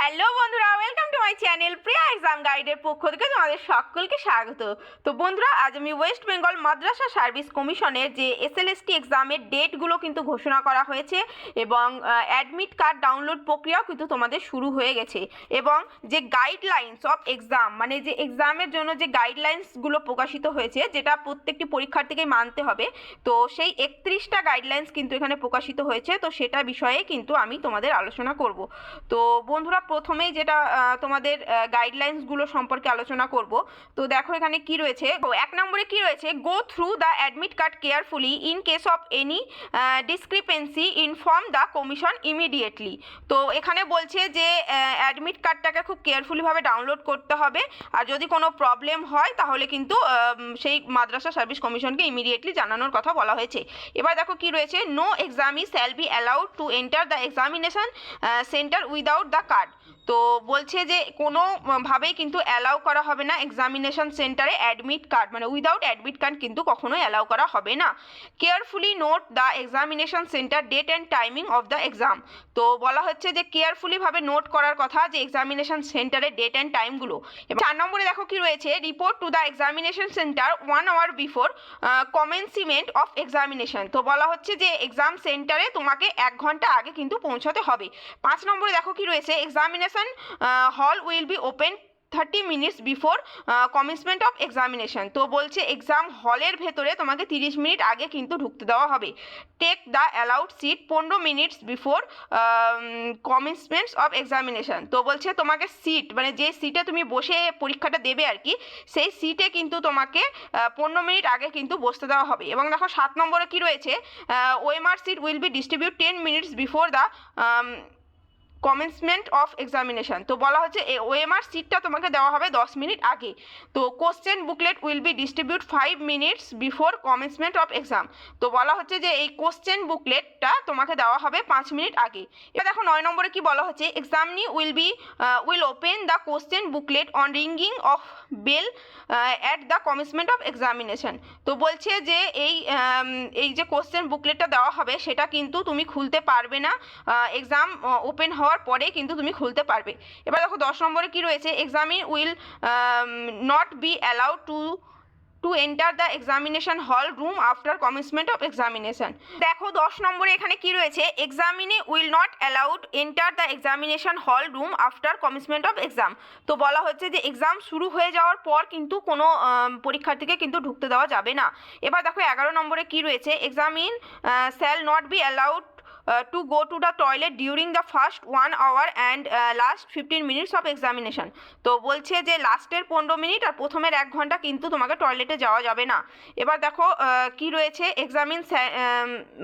Hello বন্ধুরা, welcome to my channel Priya exam গাইডের পক্ষ থেকে তোমাদের সকলকে স্বাগত। তো বন্ধুরা, আজ আমি ওয়েস্ট বেঙ্গল মাদ্রাসা সার্ভিস কমিশনের যে এসএলএসটি এক্সামের ডেটগুলো কিন্তু ঘোষণা করা হয়েছে এবং অ্যাডমিট কার্ড ডাউনলোড প্রক্রিয়াও কিন্তু তোমাদের শুরু হয়ে গেছে। এবং যে গাইডলাইন্স অফ এক্সাম, মানে যে এক্সামের জন্য যে গাইডলাইন্সগুলো প্রকাশিত হয়েছে, যেটা প্রত্যেকটি পরীক্ষার্থীকেই মানতে হবে, তো সেই 31টা গাইডলাইন্স কিন্তু এখানে প্রকাশিত হয়েছে। তো সেটা বিষয়ে কিন্তু আমি তোমাদের আলোচনা করব। তো বন্ধুরা, প্রথমেই যেটা তোমাদের গাইডলাইন্সগুলো সম্পর্কে আলোচনা করব। তো দেখো এখানে কি রয়েছে। এক নম্বরে কি রয়েছে, go through the admit card carefully, in case of any discrepancy inform the commission immediately. তো এখানে বলছে যে অ্যাডমিট কার্ডটাকে খুব কেয়ারফুলিভাবে ডাউনলোড করতে হবে, আর যদি কোনো প্রবলেম হয় তাহলে কিন্তু সেই মাদ্রাসা সার্ভিস কমিশনকে ইমিডিয়েটলি জানানোর কথা বলা হয়েছে। এবার দেখো কি রয়েছে, no examinee shall be allowed to enter the examination centre without the card. তো বলছে যে কোনোভাবেই কিন্তু অ্যালাউ করা হবে না এক্সামিনেশন সেন্টারে অ্যাডমিট কার্ড, মানে উইদাউট অ্যাডমিট কার্ড কিন্তু কখনোই অ্যালাউ করা হবে না। Carefully note the examination centre date and timing of the exam. তো বলা হচ্ছে যে কেয়ারফুলিভাবে নোট করার কথা যে এক্সামিনেশন সেন্টারের ডেট অ্যান্ড টাইমগুলো। এবং 4 নম্বরে দেখো কি রয়েছে, report to the examination centre 1 hour before commencement of examination. তো বলা হচ্ছে যে এক্সাম সেন্টারে তোমাকে 1 ঘন্টা আগে কিন্তু পৌঁছাতে হবে। 5 নম্বরে দেখো কি রয়েছে, এক্সামিনেশন হল will be open 30 minutes before commencement of examination. তো বলছে এক্সাম হলের ভেতরে তোমাকে 30 মিনিট আগে কিন্তু ঢুকতে দেওয়া হবে। Take the allowed seat 15 minutes before commencement of examination. তো বলছে তোমাকে সিট, মানে যে সিটে তুমি বসে পরীক্ষাটা দেবে আর কি, সেই সিটে কিন্তু তোমাকে 15 মিনিট আগে কিন্তু বসতে দেওয়া হবে। এবং দেখো 7 নম্বরে কি রয়েছে, OMR sheet will be distribute 10 minutes before the commencement of examination. তো বলা হচ্ছে ওএমআর সিটটা তোমাকে দেওয়া হবে 10 মিনিট আগে। তো question booklet will be distribute 5 minutes before commencement of exam. তো বলা হচ্ছে যে এই কোশ্চেন বুকলেটটা তোমাকে দেওয়া হবে 5 মিনিট আগে। এবার দেখো 9 নম্বরে কি বলা হচ্ছে, examinee will open the question booklet on ringing of bell at the commencement of examination. তো বলছে যে এই যে কোশ্চেন বুকলেটটা দেওয়া হবে সেটা কিন্তু তুমি খুলতে পারবে না, এক্সাম ওপেন হওয়ার পরে কিন্তু তুমি খুলতে পারবে। এবার দেখো 10 নম্বরে কি রয়েছে, examine will not be allowed to enter the examination hall room after commencement of examination. দেখো 10 নম্বরে এখানে কি রয়েছে, examinee will not allowed enter the examination hall room after commencement of exam. তো বলা হচ্ছে যে এক্সাম শুরু হয়ে যাওয়ার পর কিন্তু কোনো পরীক্ষার্থীকে কিন্তু ঢুকতে দেওয়া যাবে না। এবার দেখো 11 নম্বরে কি রয়েছে, examinee shall not be allowed to go to the toilet during the first 1 hour and last 15 minutes of examination. তো বলছে যে লাস্টের 15 মিনিট আর প্রথমের 1 ঘন্টা কিন্তু তোমাকে টয়লেটে যাওয়া যাবে না। এবার দেখো কি রয়েছে,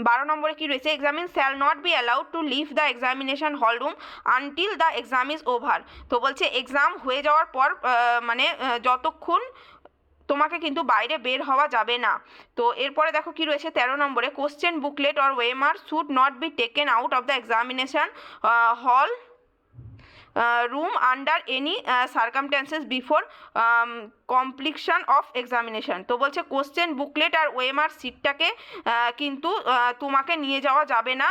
12 নম্বরে কি রয়েছে, examinee shall not be allowed to leave the examination hall room until the exam is over. তো বলছে এক্সাম হয়ে যাওয়ার পর মানে যতক্ষণ তোমাকে কিন্তু বাইরে বের হওয়া যাবে না। তো এরপরে দেখো কি রয়েছে 13 নম্বরে, question booklet or OMR should not be taken out of the examination hall room under any circumstances before completion of examination. তো বলছে কোশ্চেন বুকলেট আর ওএমআর সিটটাকে কিন্তু তোমাকে নিয়ে যাওয়া যাবে না,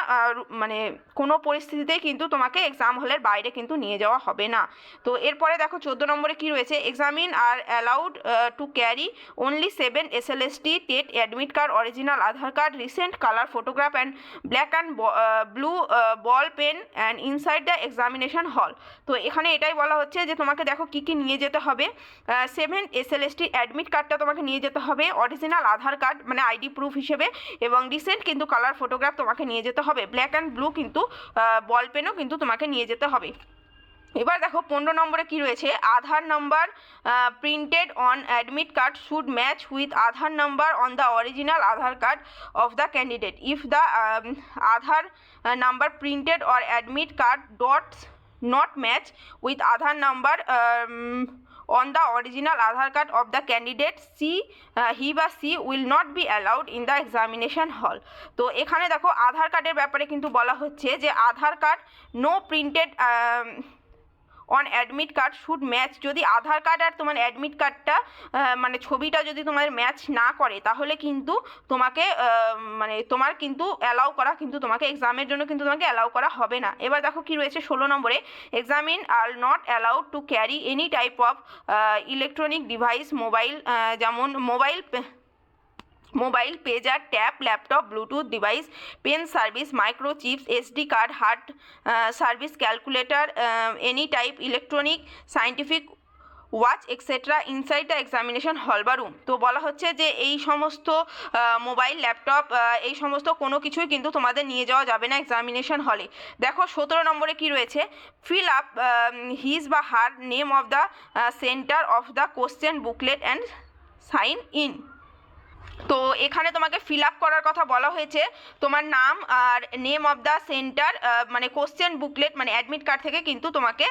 মানে কোনো পরিস্থিতিতেই কিন্তু তোমাকে এক্সাম হলের বাইরে কিন্তু নিয়ে যাওয়া হবে না। তো এরপরে দেখো 14 নম্বরে কি রয়েছে, examinee are allowed to carry only 7 SLST TET admit card, original Aadhaar card, recent colour photograph and black and blue ball pen and inside the examination hall. তো এখানে এটাই বলা হচ্ছে যে তোমাকে দেখো কী কী নিয়ে যেতে হবে, 7 এসএলএসটি অ্যাডমিট কার্ডটা তোমাকে নিয়ে যেতে হবে, অরিজিনাল আধার কার্ড মানে আইডি প্রুফ হিসেবে, এবং রিসেন্ট কিন্তু কালার ফটোগ্রাফ তোমাকে নিয়ে যেতে হবে, ব্ল্যাক অ্যান্ড ব্লু কিন্তু বল পেনও কিন্তু তোমাকে নিয়ে যেতে হবে। এবার দেখো 15 নম্বরে কি রয়েছে, Aadhaar number printed on admit card should match with Aadhaar number on the original Aadhaar card of the candidate if the Aadhaar number printed or admit card not match with Aadhaar number on the original Aadhaar card of the candidate, he বা she will not be allowed in the examination hall. তো এখানে দেখো আধার কার্ডের ব্যাপারে কিন্তু বলা হচ্ছে যে Aadhaar card no printed on admit card should match, যদি আধার কার্ড আর তোমার অ্যাডমিট কার্ডটা মানে ছবিটা যদি তোমার ম্যাচ না করে তাহলে কিন্তু তোমাকে মানে তোমার কিন্তু অ্যালাউ করা কিন্তু তোমাকে এক্সামের জন্য কিন্তু তোমাকে অ্যালাউ করা হবে না। এবার দেখো কি রয়েছে 16 নম্বরে, examinee are not allowed to carry any type of electronic device, mobile যেমন mobile, pager, tab, laptop, Bluetooth device, pen service, microchips, SD card, hard service, calculator, any type electronic scientific watch etcetera inside the examination hall বা room. তো বলা হচ্ছে যে এই সমস্ত mobile, laptop, এই সমস্ত কোনো কিছুই কিন্তু তোমাদের নিয়ে যাওয়া যাবে না এক্সামিনেশন হলে। দেখো 17 নম্বরে কি রয়েছে, ফিল আপ হিজ বা her name of the centre of the question booklet and sign in. তো এখানে তোমাকে ফিল আপ করার কথা বলা হয়েছে, তোমার নাম আর নেম অফ দ্য সেন্টার, মানে কোশ্চেন বুকলেট মানে অ্যাডমিট কার্ড থেকে কিন্তু তোমাকে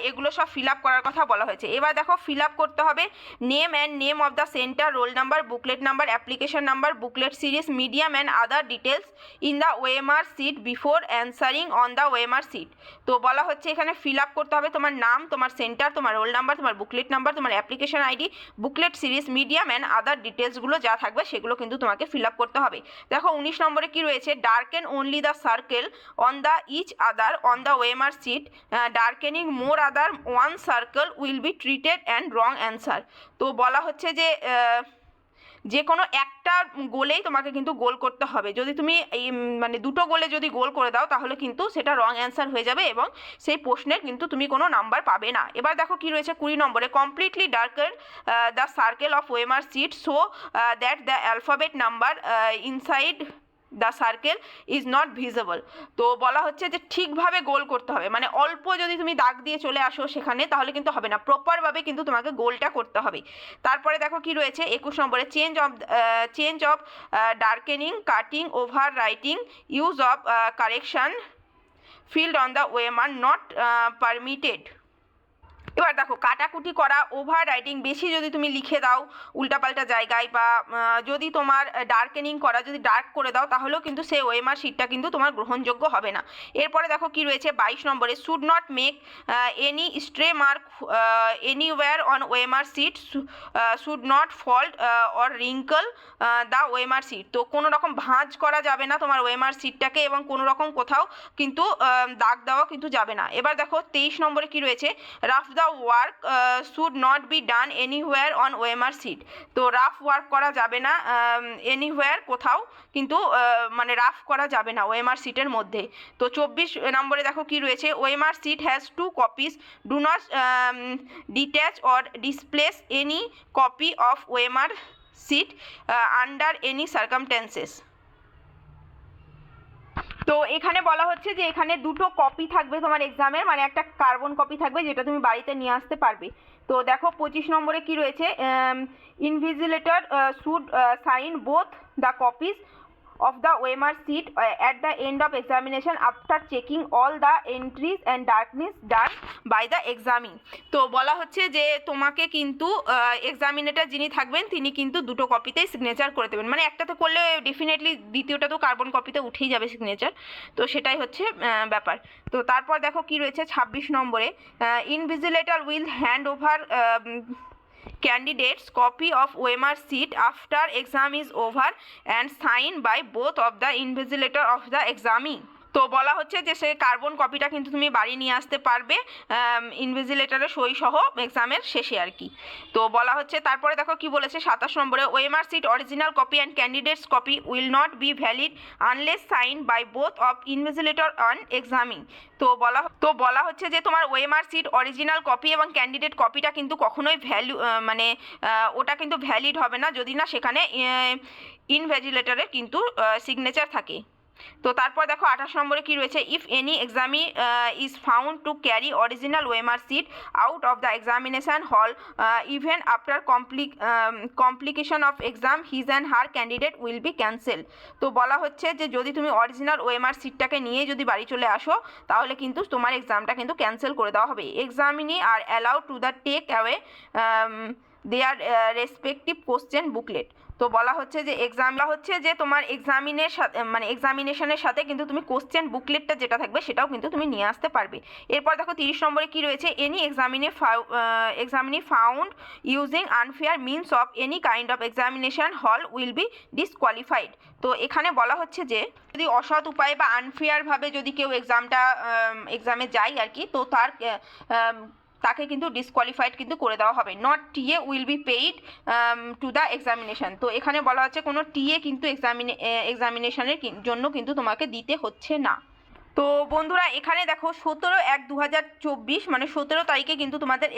এগুলো সব ফিল আপ করার কথা বলা হয়েছে। এবার দেখো ফিল আপ করতে হবে name and name of the centre, roll number, booklet number, application number, booklet series, medium and other details in the OMR seat before answering on the OMR seat. তো বলা হচ্ছে এখানে ফিল আপ করতে হবে তোমার নাম, তোমার সেন্টার, তোমার রোল নাম্বার, তোমার বুকলেট নাম্বার, তোমার application ID, booklet series, medium and other ডিটেলসগুলো যা থাকবে সেগুলো কিন্তু তোমাকে ফিল আপ করতে হবে। দেখো 19 নম্বরে কি রয়েছে, darken only the circle on the each other on the OMR sheet, darkening more other one circle will be treated and wrong answer. তো বলা হচ্ছে যে কোনো একটা গোলেই তোমাকে কিন্তু গোল করতে হবে, যদি তুমি এই মানে দুটো গোলে যদি গোল করে দাও তাহলে কিন্তু সেটা রং অ্যান্সার হয়ে যাবে এবং সেই প্রশ্নের কিন্তু তুমি কোনো নাম্বার পাবে না। এবার দেখো কি রয়েছে 20 নম্বরে, completely darken the circle of OMR sheet so that the alphabet number inside the circle is not visible. তো বলা হচ্ছে যে ঠিকভাবে গোল করতে হবে, মানে অল্প যদি তুমি দাগ দিয়ে চলে আসো সেখানে তাহলে কিন্তু হবে না, প্রপারভাবে কিন্তু তোমাকে গোলটা করতে হবে। তারপরে দেখো কি রয়েছে 21 নম্বরে, change of darkening, cutting, over writing, use of correction field on the OMR not permitted. এবার দেখো কাটাকুটি করা, ওভার রাইটিং, বেশি যদি তুমি লিখে দাও উল্টাপাল্টা জায়গায়, বা যদি তোমার ডার্কেনিং করা, যদি ডার্ক করে দাও তাহলেও কিন্তু সেই ওএমআর শিটটা কিন্তু তোমার গ্রহণযোগ্য হবে না। এরপরে দেখো কি রয়েছে 22 নম্বরে, should not make any স্ট্রে mark anywhere on OMR sheet, should not fault or wrinkle the OMR seat. তো কোনো রকম ভাঁজ করা যাবে না তোমার ওএমআর সিটটাকে এবং কোনো রকম কোথাও কিন্তু দাগ দেওয়া কিন্তু যাবে না। এবার দেখো 23 নম্বরে কি রয়েছে, rough the work should not be done anywhere on OMR sheet. তো রাফ ওয়ার্ক করা যাবে না এনিহোয়ার, কোথাও কিন্তু মানে রাফ করা যাবে না ওএমআর সিটের মধ্যে। তো 24 নম্বরে দেখো কি রয়েছে, OMR sheet has 2 copies, do not detach or displace any copy of OMR sheet under any circumstances. তো এখানে বলা হচ্ছে যে এখানে দুটো কপি থাকবে তোমার এক্সামের, মানে একটা কার্বন কপি থাকবে যেটা তুমি বাড়িতে নিয়ে আসতে পারবে। তো দেখো 25 নম্বরে কি রয়েছে, invigilator should sign both the copies of the OMR sheet at the end of examination after checking all the entries and darkness done by the examine। তো বলা হচ্ছে যে তোমাকে কিন্তু এক্সামিনেটর যিনি থাকবেন তিনি কিন্তু দুটো কপিতেই সিগনেচার করে দেবেন, মানে একটাতে করলে ডেফিনেটলি দ্বিতীয়টা তো কার্বন কপিতে উঠেই যাবে সিগনেচার, তো সেটাই হচ্ছে ব্যাপার। তো তারপর দেখো কি রয়েছে 26 নম্বরে, invigilator will hand over candidates copy of OMR sheet after exam is over and signed by both of the invigilator of the examine। তো বলা হচ্ছে যে সেই কার্বন কপিটা কিন্তু তুমি বাড়ি নিয়ে আসতে পারবে ইনভিজিলেটরের সই সহ এক্সামের শেষে আর কি। তো বলা হচ্ছে তারপরে দেখো কি বলেছে 27 নম্বরে, OMR sheet original copy and candidate's copy will not be valid unless sign by both of invigilator on examining. তো বলা হচ্ছে যে তোমার ওএমআর সিট অরিজিনাল কপি এবং ক্যান্ডিডেট কপিটা কিন্তু কখনোই মানে ওটা কিন্তু ভ্যালিড হবে না যদি না সেখানে ইনভিজিলেটরের কিন্তু সিগনেচার থাকে। তো তারপর দেখো 28 নম্বরে কি রয়েছে, if any examinee is found to carry original OMR sheet out of the examination hall even after complication of exam his and her candidate will be cancel. তো বলা হচ্ছে যে যদি তুমি অরিজিনাল ওএমআর সিটটাকে নিয়ে যদি বাড়ি চলে আসো তাহলে কিন্তু তোমার এক্সামটা কিন্তু ক্যান্সেল করে দেওয়া হবে। Examinee are allowed to the take away their respective question booklet. তো বলা হচ্ছে যে তোমার এক্সামিনের সাথে মানে এক্সামিনেশনের সাথে কিন্তু তুমি কোশ্চেন বুকলেটটা যেটা থাকবে সেটাও কিন্তু তুমি নিয়ে আসতে পারবে। এরপর দেখো 30 নম্বরে কি রয়েছে, any examinee found using unfair means of any kind of examination হল উইল বি ডিসকোয়ালিফাইড। তো এখানে বলা হচ্ছে যে যদি অসৎ উপায়ে বা আনফেয়ারভাবে যদি কেউ এক্সামে যায় আর কি, তো তাকে কিন্তু ডিসকোয়ালিফাইড কিন্তু করে দেওয়া হবে। Not TA will be paid to the examination. তো এখানে বলা হচ্ছে কোনো টিএ কিন্তু এক্সামিনেশনের জন্য কিন্তু তোমাকে দিতে হচ্ছে না। তো বন্ধুরা এখানে দেখো 17/1/2024 মানে 17 তারিখে কিন্তু তোমাদের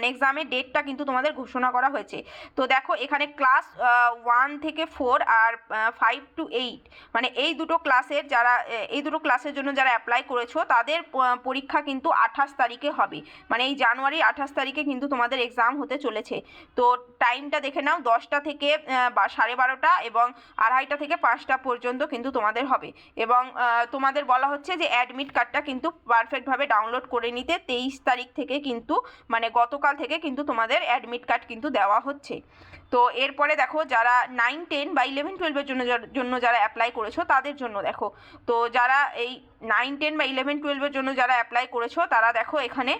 এক্সামের ডেটটা কিন্তু তোমাদের ঘোষণা করা হয়েছে। তো দেখো এখানে ক্লাস 1 থেকে 4 আর 5 to 8 মানে এই দুটো ক্লাসের জন্য যারা অ্যাপ্লাই করেছো তাদের পরীক্ষা কিন্তু 28 তারিখে হবে, মানে এই জানুয়ারি 28 তারিখে কিন্তু তোমাদের এক্সাম হতে চলেছে। তো টাইমটা দেখে নাও, 10টা থেকে 12:30 এবং 2:30 থেকে 5টা পর্যন্ত কিন্তু তোমাদের হবে। এবং তোমাদের বলা হচ্ছে যে অ্যাডমিট কার্ডটা কিন্তু পারফেক্টভাবে ডাউনলোড করে নিতে 23 তারিখ থেকে কিন্তু মানে গতকাল থেকে কিন্তু তোমাদের অ্যাডমিট কার্ড কিন্তু দেওয়া হচ্ছে। তো এরপরে দেখো যারা 9, 10 বা 11, 12-এর জন্য যারা অ্যাপ্লাই করেছো তাদের জন্য দেখো, তো যারা এই 9, 10 বা 11, 12-এর জন্য যারা অ্যাপ্লাই করেছো তারা দেখো এখানে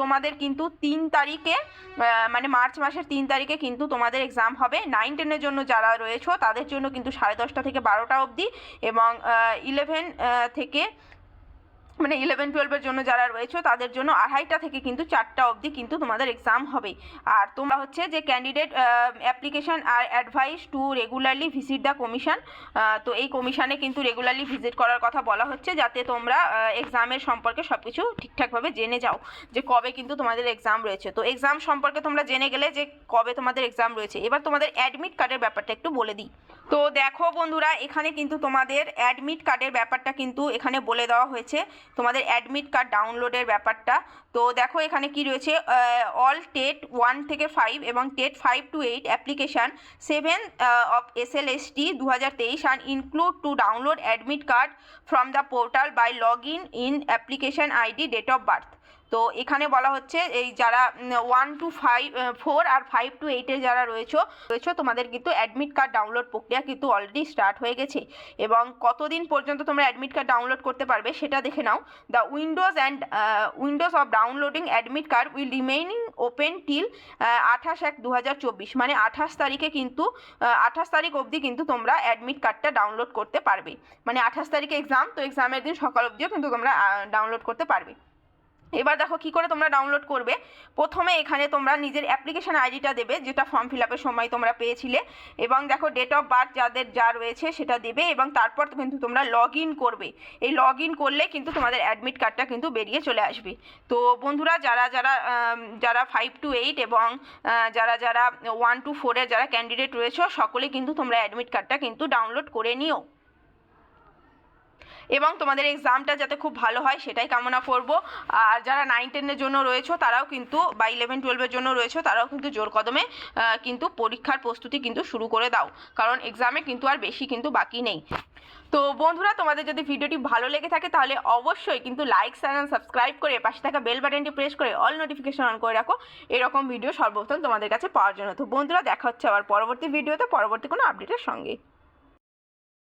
তোমাদের কিন্তু 3 তারিখে মানে মার্চ মাসের 3 তারিখে কিন্তু তোমাদের এক্সাম হবে। 9, 10-এর জন্য যারা রয়েছো তাদের জন্য কিন্তু 10:30 থেকে 12টা অবধি এবং 11 থেকে মানে 11, 12-এর জন্য যারা রয়েছে তাদের জন্য 2:30 থেকে কিন্তু 4টা অবধি কিন্তু তোমাদের এক্সাম হবে। আর তোমরা হচ্ছে যে candidate application are advise to regularly visit the commission. তো এই কমিশনে কিন্তু রেগুলারলি ভিজিট করার কথা বলা হচ্ছে যাতে তোমরা এক্সামের সম্পর্কে সব কিছু ঠিকঠাকভাবে জেনে যাও যে কবে কিন্তু তোমাদের এক্সাম রয়েছে। তো এক্সাম সম্পর্কে তোমরা জেনে গেলে যে কবে তোমাদের এক্সাম রয়েছে, এবার তোমাদের অ্যাডমিট কার্ডের ব্যাপারটা একটু বলে দিই। তো দেখো বন্ধুরা এখানে কিন্তু তোমাদের অ্যাডমিট কার্ডের ব্যাপারটা কিন্তু এখানে বলে দেওয়া হয়েছে, তোমাদের অ্যাডমিট কার্ড ডাউনলোডের ব্যাপারটা। তো দেখো এখানে কি রয়েছে, অল টেট 1 থেকে 5 এবং TET 5 to 8 application 7 of SLST 2023 and include to download admit card from the portal by login in application ID date of birth। তো এখানে বলা হচ্ছে এই যারা 1 to 4 আর 5 to 8-এ যারা রয়েছে তোমাদের কিন্তু অ্যাডমিট কার্ড ডাউনলোড প্রক্রিয়া কিন্তু অলরেডি স্টার্ট হয়ে গেছে। এবং কতদিন পর্যন্ত তোমরা অ্যাডমিট কার্ড ডাউনলোড করতে পারবে সেটা দেখে নাও। The windows of downloading admit card will remaining open till 28/1/2024 মানে 28 তারিখে কিন্তু 28 তারিখ অবধি কিন্তু তোমরা অ্যাডমিট কার্ডটা ডাউনলোড করতে পারবে। মানে 28 তারিখে এক্সাম, তো এক্সামের দিন সকাল অবধিও কিন্তু তোমরা ডাউনলোড করতে পারবে। এবার দেখো কি করে তোমরা ডাউনলোড করবে। প্রথমে এখানে তোমরা নিজের অ্যাপ্লিকেশন আইডিটা দেবে যেটা ফর্ম ফিল আপের সময় তোমরা পেয়েছিলে, এবং দেখো ডেট অফ বার্থ যা রয়েছে সেটা দেবে এবং তারপর কিন্তু তোমরা লগ ইন করবে। এই লগ ইন করলে কিন্তু তোমাদের অ্যাডমিট কার্ডটা কিন্তু বেরিয়ে চলে আসবে। তো বন্ধুরা যারা 5 to 8 এবং যারা 1 to 4-এর যারা ক্যান্ডিডেট রয়েছে সকলে কিন্তু তোমরা অ্যাডমিট কার্ডটা কিন্তু ডাউনলোড করে নিও এবং তোমাদের এক্সামটা যাতে খুব ভালো হয় সেটাই কামনা করব। আর যারা 9, 10-এর জন্য রয়েছে তারাও কিন্তু বা 11, 12-এর জন্য রয়েছে তারাও কিন্তু জোর কদমে কিন্তু পরীক্ষার প্রস্তুতি কিন্তু শুরু করে দাও, কারণ এক্সামে কিন্তু আর বেশি কিন্তু বাকি নেই। তো বন্ধুরা তোমাদের যদি ভিডিওটি ভালো লেগে থাকে তাহলে অবশ্যই কিন্তু লাইক চ্যানেল সাবস্ক্রাইব করে পাশে থাকা বেল বাটনটি প্রেস করে অল নোটিফিকেশন অন করে রাখো এরকম ভিডিও সর্বপ্রথম তোমাদের কাছে পাওয়ার জন্য। তো বন্ধুরা দেখা হচ্ছে আবার পরবর্তী ভিডিওতে পরবর্তী কোনো আপডেটের সঙ্গে।